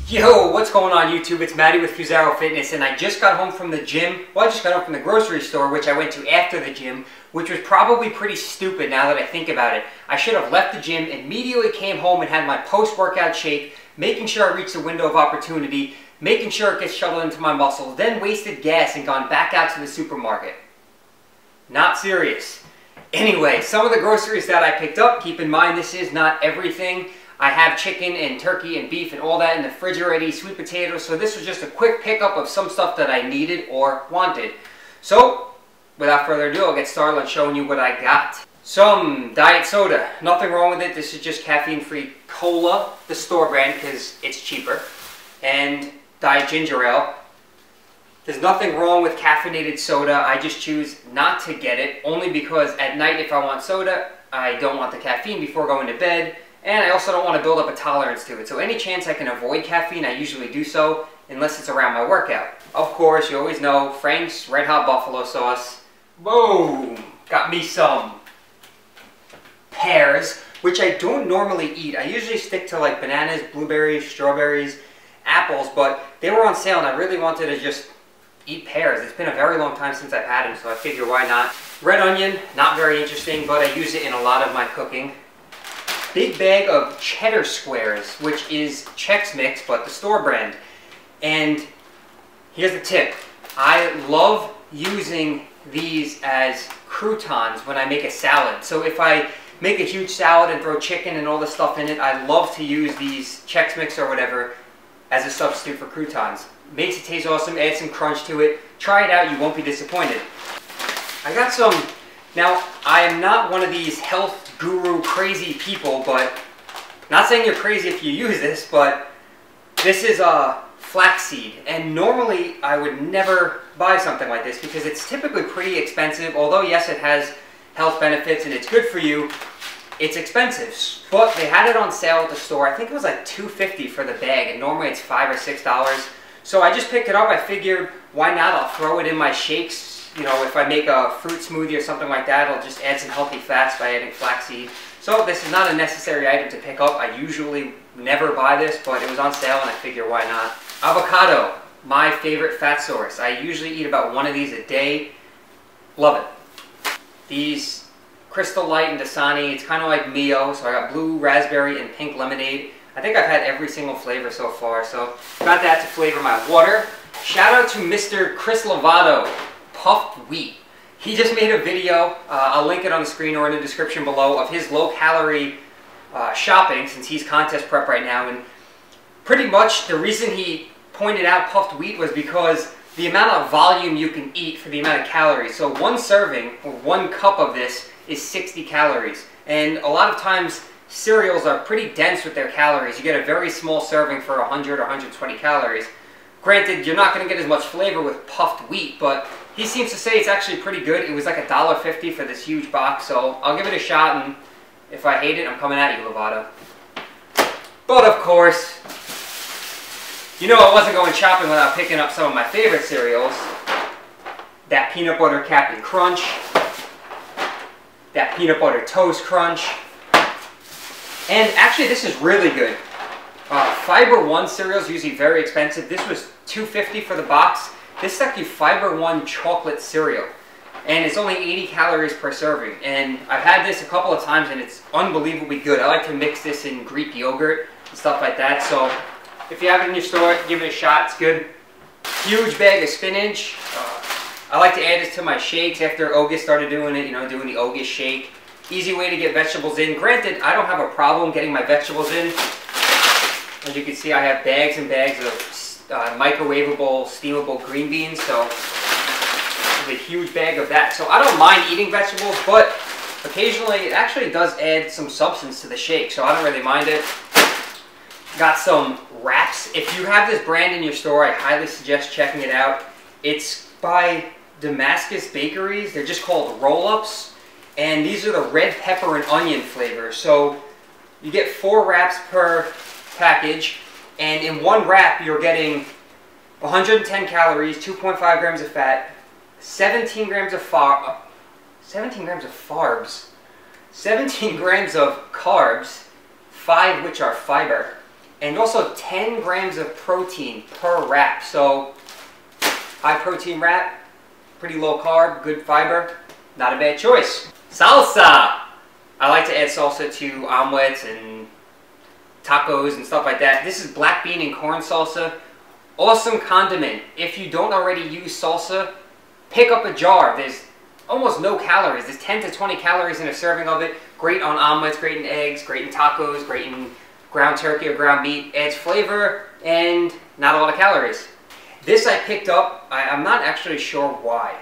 Yo, what's going on YouTube? It's Matty with FusaroFitness, and I just got home from the gym. Well, I just got home from the grocery store, which I went to after the gym, which was probably pretty stupid now that I think about it. I should have left the gym, immediately came home and had my post-workout shake, making sure I reached the window of opportunity, making sure it gets shuttled into my muscles, then wasted gas and gone back out to the supermarket. Not serious. Anyway, some of the groceries that I picked up, keep in mind this is not everything. I have chicken and turkey and beef and all that in the fridge already, sweet potatoes, so this was just a quick pickup of some stuff that I needed or wanted. So, without further ado, I'll get started on showing you what I got. Some diet soda. Nothing wrong with it. This is just caffeine-free cola, the store brand, because it's cheaper. And diet ginger ale. There's nothing wrong with caffeinated soda. I just choose not to get it, only because at night if I want soda, I don't want the caffeine before going to bed. And I also don't want to build up a tolerance to it. So any chance I can avoid caffeine, I usually do so, unless it's around my workout. Of course, you always know, Frank's Red Hot Buffalo Sauce. Boom! Got me some pears, which I don't normally eat. I usually stick to like bananas, blueberries, strawberries, apples, but they were on sale and I really wanted to just eat pears. It's been a very long time since I've had them, so I figure why not. Red onion, not very interesting, but I use it in a lot of my cooking. Big bag of Cheddar Squares, which is Chex Mix, but the store brand. And here's the tip. I love using these as croutons when I make a salad. So if I make a huge salad and throw chicken and all the stuff in it, I love to use these Chex Mix or whatever as a substitute for croutons. Makes it taste awesome, add some crunch to it. Try it out, you won't be disappointed. I got some. Now, I am not one of these health guru crazy people, but not saying you're crazy if you use this, but this is a flaxseed, and normally I would never buy something like this because it's typically pretty expensive. Although yes, it has health benefits and it's good for you, it's expensive. But they had it on sale at the store. I think it was like $2.50 for the bag, and normally it's $5 or $6. So I just picked it up. I figured, why not? I'll throw it in my shakes. You know, if I make a fruit smoothie or something like that, I'll just add some healthy fats by adding flaxseed. So this is not a necessary item to pick up. I usually never buy this, but it was on sale and I figure why not. Avocado, my favorite fat source. I usually eat about one of these a day. Love it. These Crystal Light and Dasani, it's kind of like Mio, so I got blue, raspberry, and pink lemonade. I think I've had every single flavor so far, so got that to flavor my water. Shout out to Mr. Chris Lovato. Puffed wheat. He just made a video, I'll link it on the screen or in the description below, of his low-calorie shopping, since he's contest prep right now. And pretty much the reason he pointed out puffed wheat was because the amount of volume you can eat for the amount of calories. So one serving, or 1 cup of this, is 60 calories. And a lot of times cereals are pretty dense with their calories. You get a very small serving for 100 or 120 calories. Granted, you're not going to get as much flavor with puffed wheat, but he seems to say it's actually pretty good. It was like $1.50 for this huge box, so I'll give it a shot, and if I hate it, I'm coming at you, Lovato. But of course, you know I wasn't going shopping without picking up some of my favorite cereals. That peanut butter Captain Crunch, that peanut butter toast crunch, and actually this is really good. Fiber One cereal is usually very expensive. This was $2.50 for the box. This is actually Fiber One chocolate cereal, and it's only 80 calories per serving. And I've had this a couple of times, and it's unbelievably good. I like to mix this in Greek yogurt and stuff like that. So if you have it in your store, give it a shot. It's good. Huge bag of spinach. I like to add this to my shakes after August started doing it. You know, doing the August shake. Easy way to get vegetables in. Granted, I don't have a problem getting my vegetables in. As you can see, I have bags and bags of microwavable, steamable green beans, so there's a huge bag of that. So I don't mind eating vegetables, but occasionally it actually does add some substance to the shake, so I don't really mind it. Got some wraps. If you have this brand in your store, I highly suggest checking it out. It's by Damascus Bakeries. They're just called roll-ups, and these are the red pepper and onion flavor. So you get 4 wraps per package, and in 1 wrap you're getting 110 calories, 2.5 grams of fat, 17 grams of 17 grams of carbs, 5 which are fiber, and also 10 grams of protein per wrap. So high protein wrap, pretty low carb, good fiber, not a bad choice. Salsa! I like to add salsa to omelets and tacos and stuff like that. This is black bean and corn salsa. Awesome condiment. If you don't already use salsa, pick up a jar. There's almost no calories. There's 10 to 20 calories in a serving of it. Great on omelets, great in eggs, great in tacos, great in ground turkey or ground meat. Adds flavor and not a lot of calories. This I picked up, I'm not actually sure why.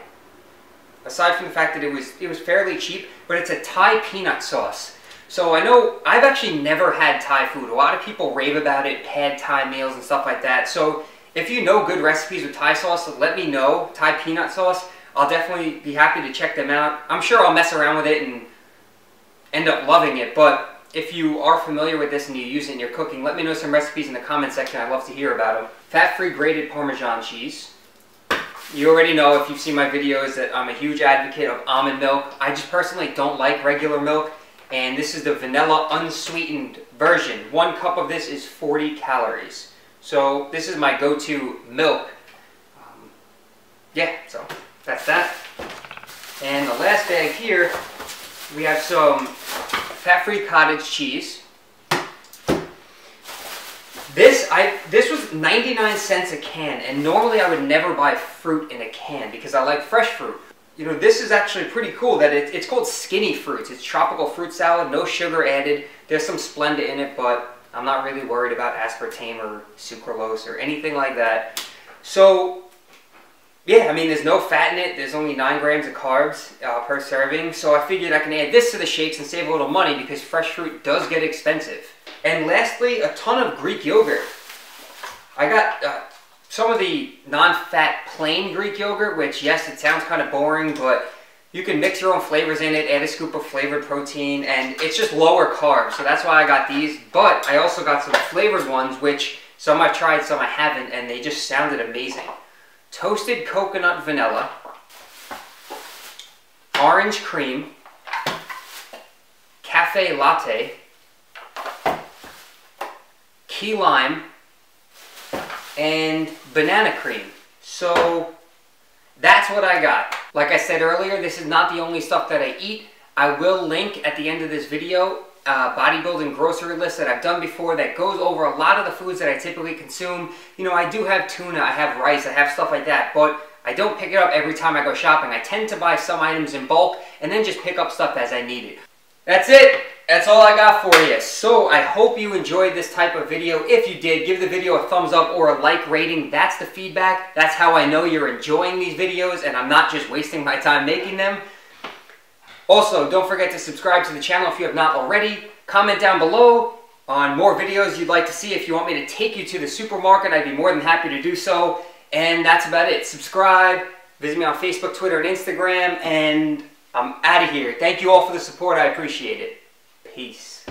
Aside from the fact that it was fairly cheap, but it's a Thai peanut sauce. So I know I've actually never had Thai food. A lot of people rave about it, pad Thai meals and stuff like that. So if you know good recipes with Thai sauce, let me know. Thai peanut sauce. I'll definitely be happy to check them out. I'm sure I'll mess around with it and end up loving it, but if you are familiar with this and you use it in your cooking, let me know some recipes in the comment section. I'd love to hear about them. Fat-free grated Parmesan cheese. You already know, if you've seen my videos, that I'm a huge advocate of almond milk. I just personally don't like regular milk, and this is the vanilla unsweetened version. 1 cup of this is 40 calories. So this is my go-to milk. Yeah, so that's that. And the last bag here, we have some fat-free cottage cheese. This was 99 cents a can, and normally I would never buy fruit in a can because I like fresh fruit. You know, this is actually pretty cool that it's called Skinny Fruits. It's tropical fruit salad, no sugar added. There's some Splenda in it, but I'm not really worried about aspartame or sucralose or anything like that. So yeah, I mean, there's no fat in it. There's only 9 grams of carbs per serving. So I figured I can add this to the shakes and save a little money because fresh fruit does get expensive. And lastly, a ton of Greek yogurt. I got some of the non-fat plain Greek yogurt, which, yes, it sounds kind of boring, but you can mix your own flavors in it, add a scoop of flavored protein, and it's just lower carb. So that's why I got these. But I also got some flavored ones, which some I've tried, some I haven't, and they just sounded amazing. Toasted coconut vanilla, orange cream, cafe latte, key lime, and banana cream. So that's what I got. Like I said earlier, this is not the only stuff that I eat. I will link at the end of this video a bodybuilding grocery list that I've done before that goes over a lot of the foods that I typically consume. You know, I do have tuna, I have rice, I have stuff like that, but I don't pick it up every time I go shopping. I tend to buy some items in bulk and then just pick up stuff as I need it. That's it. That's all I got for you. So I hope you enjoyed this type of video. If you did, give the video a thumbs up or a like rating. That's the feedback. That's how I know you're enjoying these videos and I'm not just wasting my time making them. Also, don't forget to subscribe to the channel if you have not already. Comment down below on more videos you'd like to see. If you want me to take you to the supermarket, I'd be more than happy to do so. And that's about it. Subscribe, visit me on Facebook, Twitter, and Instagram, and I'm out of here. Thank you all for the support. I appreciate it. Peace.